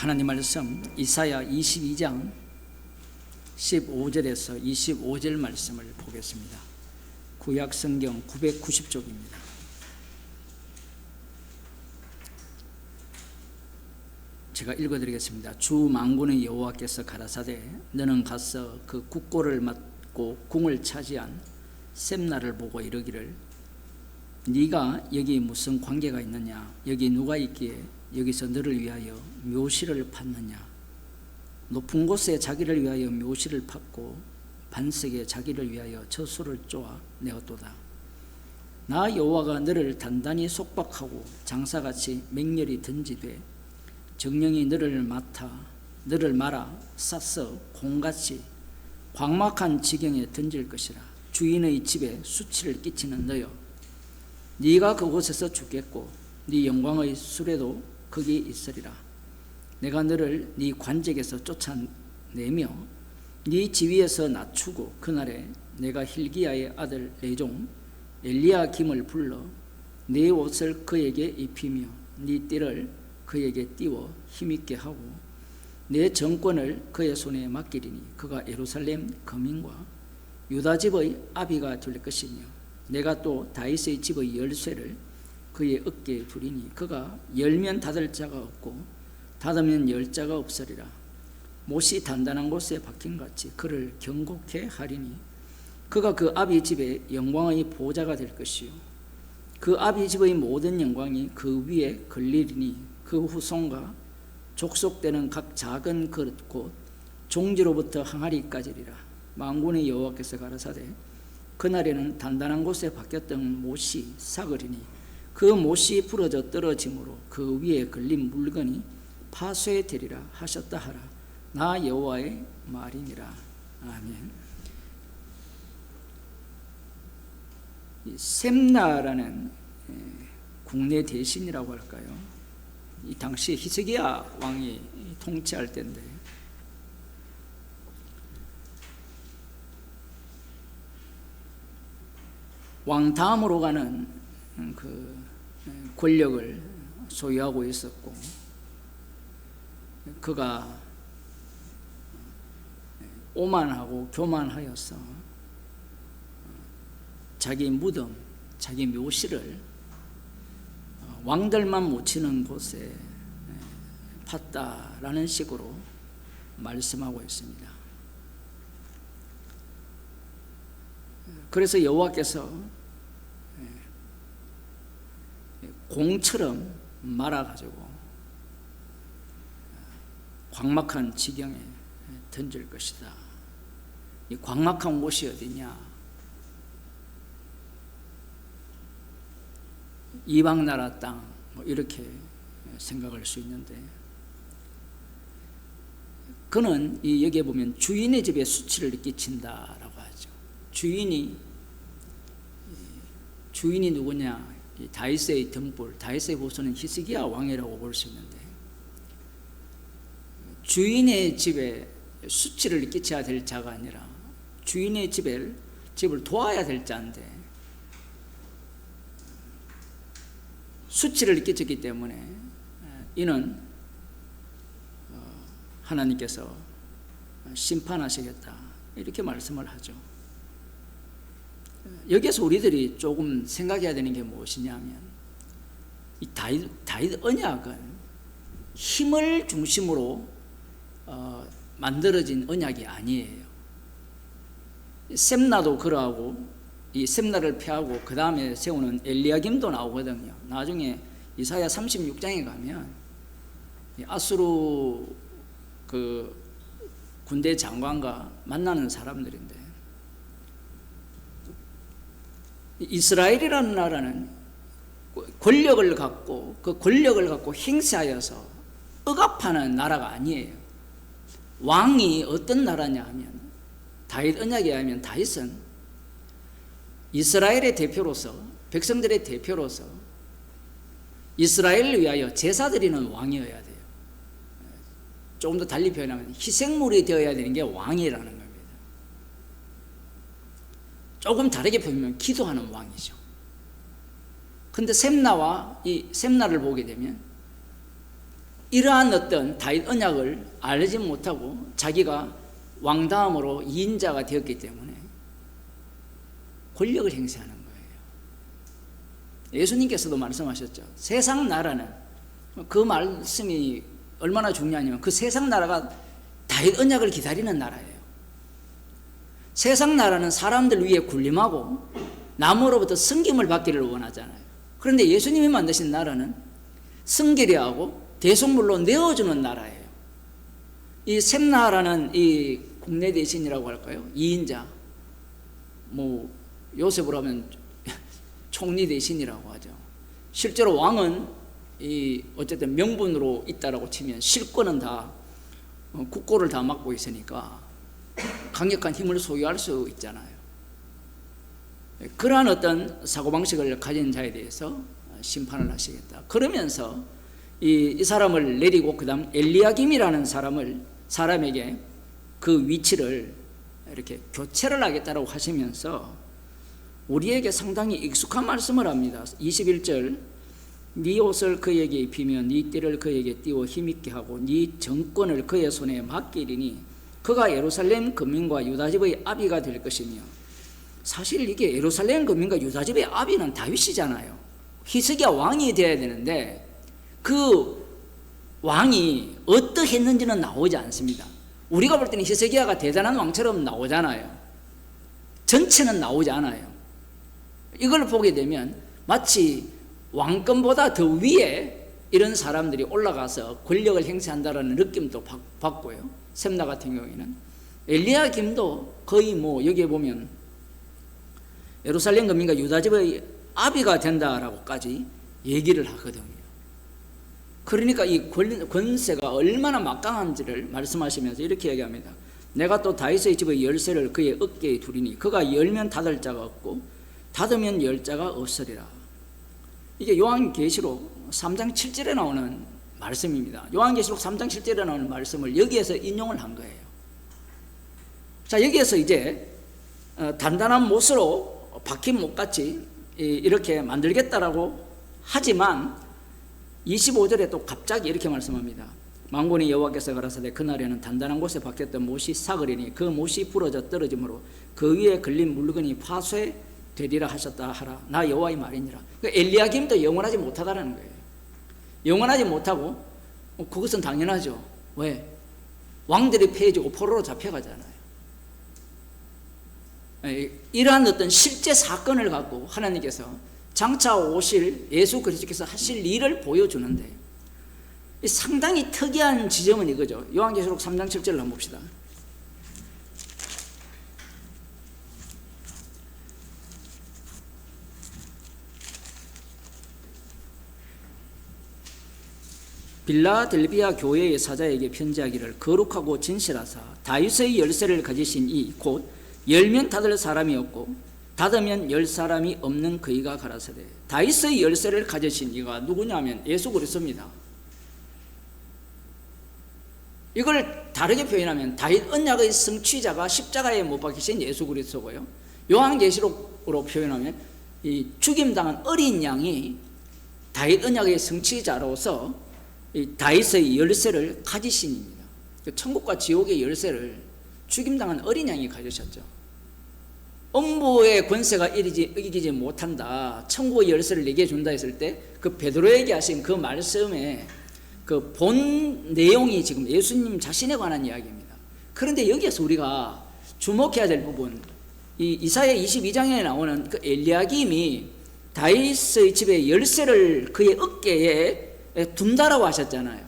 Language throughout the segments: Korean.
하나님 말씀 이사야 22장 15절에서 25절 말씀을 보겠습니다. 구약 성경 990쪽입니다. 제가 읽어드리겠습니다. 주 만군의 여호와께서 가라사대 너는 가서 그 국고를 맡고 궁을 차지한 셈나를 보고 이르기를 네가 여기 무슨 관계가 있느냐, 여기 누가 있기에 여기서 너를 위하여 묘실을 팠느냐. 높은 곳에 자기를 위하여 묘실을 팠고 반석에 자기를 위하여 저수를 쪼아 내었도다. 나 여호와가 너를 단단히 속박하고 장사같이 맹렬히 던지되 정령이 너를 말아 싸서 공같이 광막한 지경에 던질 것이라. 주인의 집에 수치를 끼치는 너여, 네가 그곳에서 죽겠고 네 영광의 수레도 거기 있으리라. 내가 너를 네 관직에서 쫓아내며 네 지위에서 낮추고 그날에 내가 hil기야의 아들 내 종 엘리야김을 불러 네 옷을 그에게 입히며 네 띠를 그에게 띄워 힘있게 하고 내 정권을 그의 손에 맡기리니 그가 예루살렘 거민과 유다 집의 아비가 될 것이며 내가 또 다윗의 집의 열쇠를 그의 어깨에 두리니 그가 열면 닫을 자가 없고 닫으면 열 자가 없으리라. 못이 단단한 곳에 박힌같이 그를 견고케 하리니 그가 그 아비 집의 영광의 보좌가 될 것이요 그 아비 집의 모든 영광이 그 위에 걸리리니 그 후손과 족속되는 각 작은 그릇 곧 종지로부터 항아리까지리라. 만군의 여호와께서 가라사대 그날에는 단단한 곳에 박혔던 못이 삭으리니 그 못이 부러져 떨어짐으로 그 위에 걸린 물건이 파쇄되리라 하셨다 하라. 나 여호와의 말이니라. 아멘. 이 셈나라는 국내 대신이라고 할까요? 이 당시 히스기야 왕이 통치할 때인데 왕 다음으로 가는 그 권력을 소유하고 있었고 그가 오만하고 교만하여서 자기 무덤, 자기 묘실을 왕들만 묻히는 곳에 팠다라는 식으로 말씀하고 있습니다. 그래서 여호와께서 공처럼 말아가지고 광막한 지경에 던질 것이다. 이 광막한 곳이 어디냐? 이방 나라 땅, 이렇게 생각할 수 있는데 그는 여기에 보면 주인의 집에 수치를 끼친다라고 하죠. 주인이 누구냐? 다윗의 등불, 다윗의 후손은 히스기야 왕이라고 볼 수 있는데 주인의 집에 수치를 끼쳐야 될 자가 아니라 주인의 집을 도와야 될 자인데 수치를 끼쳤기 때문에 이는 하나님께서 심판하시겠다 이렇게 말씀을 하죠. 여기에서 우리들이 조금 생각해야 되는 게 무엇이냐면 이 다윗 언약은 힘을 중심으로 만들어진 언약이 아니에요. 셈나도 그러하고 이 셈나를 폐하고 그 다음에 세우는 엘리야김도 나오거든요. 나중에 이사야 36장에 가면 아수르 그 군대 장관과 만나는 사람들인데 이스라엘이라는 나라는 권력을 갖고 그 권력을 갖고 행사하여서 억압하는 나라가 아니에요. 왕이 어떤 나라냐 하면 다윗 언약에 하면 다윗은 이스라엘의 대표로서 백성들의 대표로서 이스라엘을 위하여 제사 드리는 왕이어야 돼요. 조금 더 달리 표현하면 희생물이 되어야 되는 게 왕이라는 겁니다. 조금 다르게 표현하면 기도하는 왕이죠. 근데 셈나와 이 셈나를 보게 되면 이러한 어떤 다윗 언약을 알지 못하고 자기가 왕다음으로 2인자가 되었기 때문에 권력을 행사하는 거예요. 예수님께서도 말씀하셨죠. 세상 나라는, 그 말씀이 얼마나 중요하냐면 그 세상 나라가 다윗 언약을 기다리는 나라예요. 세상 나라는 사람들 위에 군림하고 남으로부터 섬김을 받기를 원하잖아요. 그런데 예수님이 만드신 나라는 성결히 하고 대속물로 내어주는 나라예요. 이 셈나라는 이 국내 대신이라고 할까요? 2인자, 뭐 요셉으로 하면 총리 대신이라고 하죠. 실제로 왕은 이 어쨌든 명분으로 있다라고 치면 실권은 다 국고를 다 맡고 있으니까 강력한 힘을 소유할 수 있잖아요. 그러한 어떤 사고방식을 가진 자에 대해서 심판을 하시겠다. 그러면서 이 사람을 내리고 그 다음 엘리야김이라는 사람에게 그 위치를 이렇게 교체를 하겠다라고 하시면서 우리에게 상당히 익숙한 말씀을 합니다. 21절, 네 옷을 그에게 입히며 네 띠를 그에게 띄워 힘있게 하고 네 정권을 그의 손에 맡기리니 그가 예루살렘 거민과 유다집의 아비가 될 것이며. 사실 이게 예루살렘 거민과 유다집의 아비는 다윗이잖아요. 히스기야 왕이 되어야 되는데 그 왕이 어떠했는지는 나오지 않습니다. 우리가 볼 때는 히스기야가 대단한 왕처럼 나오잖아요. 전체는 나오지 않아요. 이걸 보게 되면 마치 왕권보다 더 위에 이런 사람들이 올라가서 권력을 행사한다는 느낌도 받고요. 셈나 같은 경우에는 엘리야김도 거의 뭐 여기에 보면 예루살렘 거민과 유다집의 아비가 된다라고까지 얘기를 하거든요. 그러니까 이 권세가 얼마나 막강한지를 말씀하시면서 이렇게 얘기합니다. 내가 또 다윗의 집의 열쇠를 그의 어깨에 두리니 그가 열면 닫을 자가 없고 닫으면 열 자가 없으리라. 이게 요한계시록 3장 7절에 나오는 말씀입니다. 요한계시록 3장 7절에 나오는 말씀을 여기에서 인용을 한 거예요. 자, 여기에서 이제 단단한 못으로 박힌 못같이 이렇게 만들겠다라고 하지만 25절에 또 갑자기 이렇게 말씀합니다. 만군의 여호와께서 가라사대 그날에는 단단한 곳에 박혔던 못이 사그리니 그 못이 부러져 떨어지므로 그 위에 걸린 물건이 파쇄되리라 하셨다 하라. 나 여호와의 말이니라. 그러니까 엘리야김도 영원하지 못하다라는 거예요. 영원하지 못하고 그것은 당연하죠. 왜? 왕들이 패해지고 포로로 잡혀가잖아요. 이러한 어떤 실제 사건을 갖고 하나님께서 장차 오실 예수 그리스도께서 하실 일을 보여주는데 상당히 특이한 지점은 이거죠. 요한계시록 3장 7절을 한번 봅시다. 빌라델비아 교회의 사자에게 편지하기를 거룩하고 진실하사 다윗의 열쇠를 가지신 이 곧 열면 닫을 사람이 없고 닫으면 열 사람이 없는 그이가 가라사대. 다윗의 열쇠를 가지신 이가 누구냐면 예수 그리스도입니다. 이걸 다르게 표현하면 다윗 언약의 성취자가 십자가에 못 박히신 예수 그리스도고요. 요한계시록으로 표현하면 이 죽임당한 어린 양이 다윗 언약의 성취자로서 이 다윗의 열쇠를 가지신입니다. 천국과 지옥의 열쇠를 죽임당한 어린 양이 가지셨죠. 엄부의 권세가 이기지 못한다, 천국의 열쇠를 내게 준다 했을 때 그 베드로에게 하신 그 말씀의 그 본 내용이 지금 예수님 자신에 관한 이야기입니다. 그런데 여기에서 우리가 주목해야 될 부분, 이 이사야 22장에 나오는 그 엘리야김이 다윗의 집의 열쇠를 그의 어깨에 둔다라고 하셨잖아요.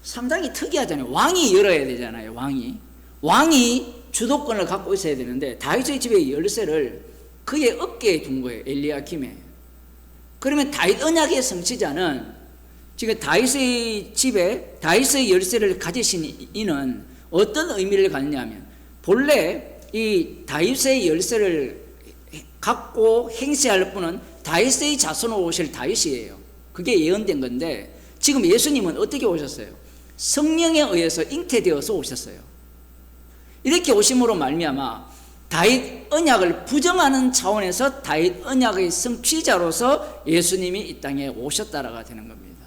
상당히 특이하잖아요. 왕이 열어야 되잖아요. 왕이 주도권을 갖고 있어야 되는데 다윗의 집의 열쇠를 그의 어깨에 둔 거예요. 엘리야김에. 그러면 다윗 언약의 성취자는 지금 다윗의 집에 다윗의 열쇠를 가지신 이는 어떤 의미를 갖느냐면 본래 이 다윗의 열쇠를 갖고 행세할 분은 다윗의 자손으로 오실 다윗이에요. 그게 예언된 건데 지금 예수님은 어떻게 오셨어요? 성령에 의해서 잉태되어서 오셨어요. 이렇게 오심으로 말미암아 다윗 언약을 부정하는 차원에서 다윗 언약의 성취자로서 예수님이 이 땅에 오셨다라가 되는 겁니다.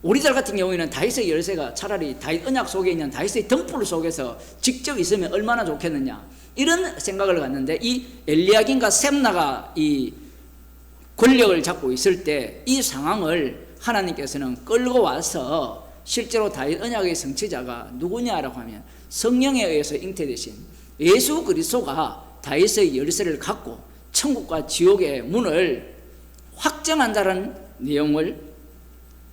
우리들 같은 경우에는 다윗의 열쇠가 차라리 다윗 언약 속에 있는 다윗의 등불 속에서 직접 있으면 얼마나 좋겠느냐, 이런 생각을 갖는데, 이 엘리야김과 셈나가 이 권력을 잡고 있을 때 이 상황을 하나님께서는 끌고 와서 실제로 다윗 언약의 성취자가 누구냐라고 하면 성령에 의해서 잉태되신 예수 그리스도가 다윗의 열쇠를 갖고 천국과 지옥의 문을 확정한다는 내용을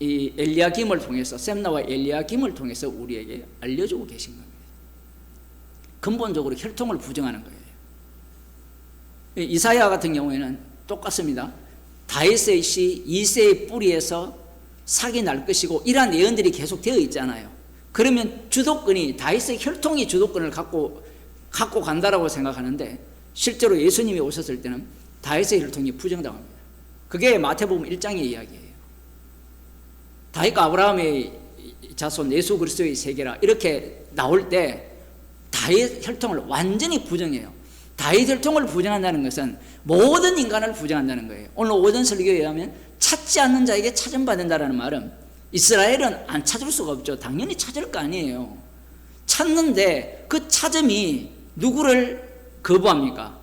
이 엘리야김을 통해서, 셈나와 엘리야김을 통해서 우리에게 알려주고 계신 겁니다. 근본적으로 혈통을 부정하는 거예요. 이사야 같은 경우에는 똑같습니다. 다윗의 씨 이새의 뿌리에서 삭이 날 것이고, 이러한 예언들이 계속 되어 있잖아요. 그러면 주도권이 다윗의 혈통이 주도권을 갖고 간다라고 생각하는데, 실제로 예수님이 오셨을 때는 다윗의 혈통이 부정당합니다. 그게 마태복음 1장의 이야기예요. 다윗과 아브라함의 자손 예수 그리스도의 세계라 이렇게 나올 때 다윗 혈통을 완전히 부정해요. 다윗 혈통을 부정한다는 것은 모든 인간을 부정한다는 거예요. 오늘 오전 설교에 의하면 찾지 않는 자에게 찾음 받는다라는 말은 이스라엘은 안 찾을 수가 없죠. 당연히 찾을 거 아니에요. 찾는데 그 찾음이 누구를 거부합니까?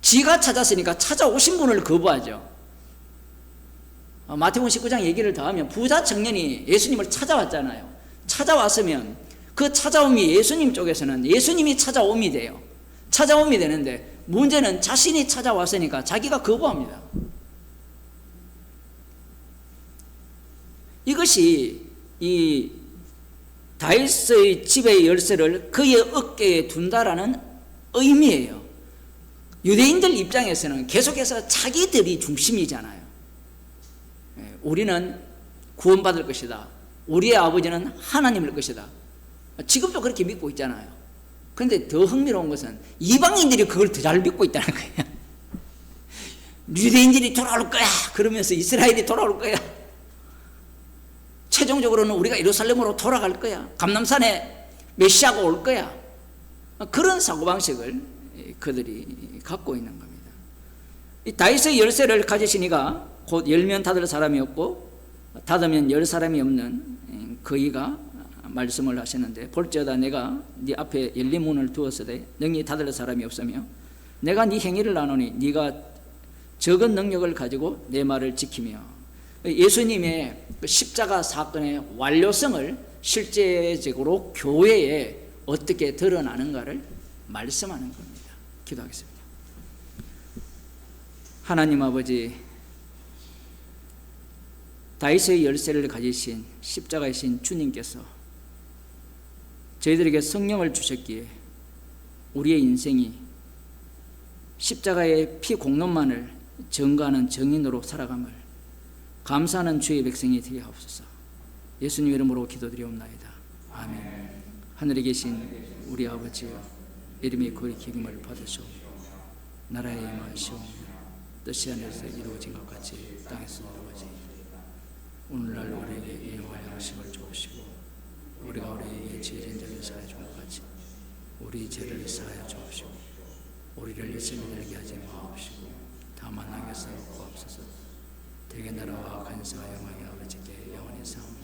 지가 찾았으니까 찾아오신 분을 거부하죠. 마태복음 19장 얘기를 더 하면 부자 청년이 예수님을 찾아왔잖아요. 찾아왔으면 그 찾아옴이 예수님 쪽에서는 예수님이 찾아옴이 돼요. 찾아옴이 되는데, 문제는 자신이 찾아왔으니까 자기가 거부합니다. 이것이 이 다윗의 집의 열쇠를 그의 어깨에 둔다라는 의미예요. 유대인들 입장에서는 계속해서 자기들이 중심이잖아요. 우리는 구원받을 것이다. 우리의 아버지는 하나님일 것이다. 지금도 그렇게 믿고 있잖아요. 그런데 더 흥미로운 것은 이방인들이 그걸 더 잘 믿고 있다는 거예요. 유대인들이 돌아올 거야 그러면서 이스라엘이 돌아올 거야. 최종적으로는 우리가 예루살렘으로 돌아갈 거야. 감람산에 메시아가 올 거야. 그런 사고방식을 그들이 갖고 있는 겁니다. 이 다윗의 열쇠를 가지신 이가 곧 열면 닫을 사람이 없고 닫으면 열 사람이 없는 그이가 말씀을 하시는데, 볼지어다 내가 네 앞에 열린 문을 두었으되 능히 닫을 사람이 없으며 내가 네 행위를 아노니 네가 적은 능력을 가지고 내 말을 지키며, 예수님의 십자가 사건의 완료성을 실제적으로 교회에 어떻게 드러나는가를 말씀하는 겁니다. 기도하겠습니다. 하나님 아버지, 다윗의 열쇠를 가지신 십자가이신 주님께서 저희들에게 성령을 주셨기에 우리의 인생이 십자가의 피 공로만을 증거하는 증인으로 살아감을 감사하는 주의 백성이 되게 하옵소서. 예수님 이름으로 기도드리옵나이다. 아멘. 하늘에 계신 우리 아버지여, 이름이 거룩히 기름을 받으시오. 나라에 임하시오. 뜻이 하늘에서 이루어진 것 같이 땅에서 이루어지이다. 오늘날 우리에게 일용할 양식을 주옵시고, 우리가 우리에게 죄진 자를 사하여 준 것 같이 우리 죄를 사하여 주옵시고, 우리를 시험에 들게 하지 마옵시고 다만 악에서 구하옵소서. 대개 나라와 간사와 영광이 아버지께 영원히 사옵나이다.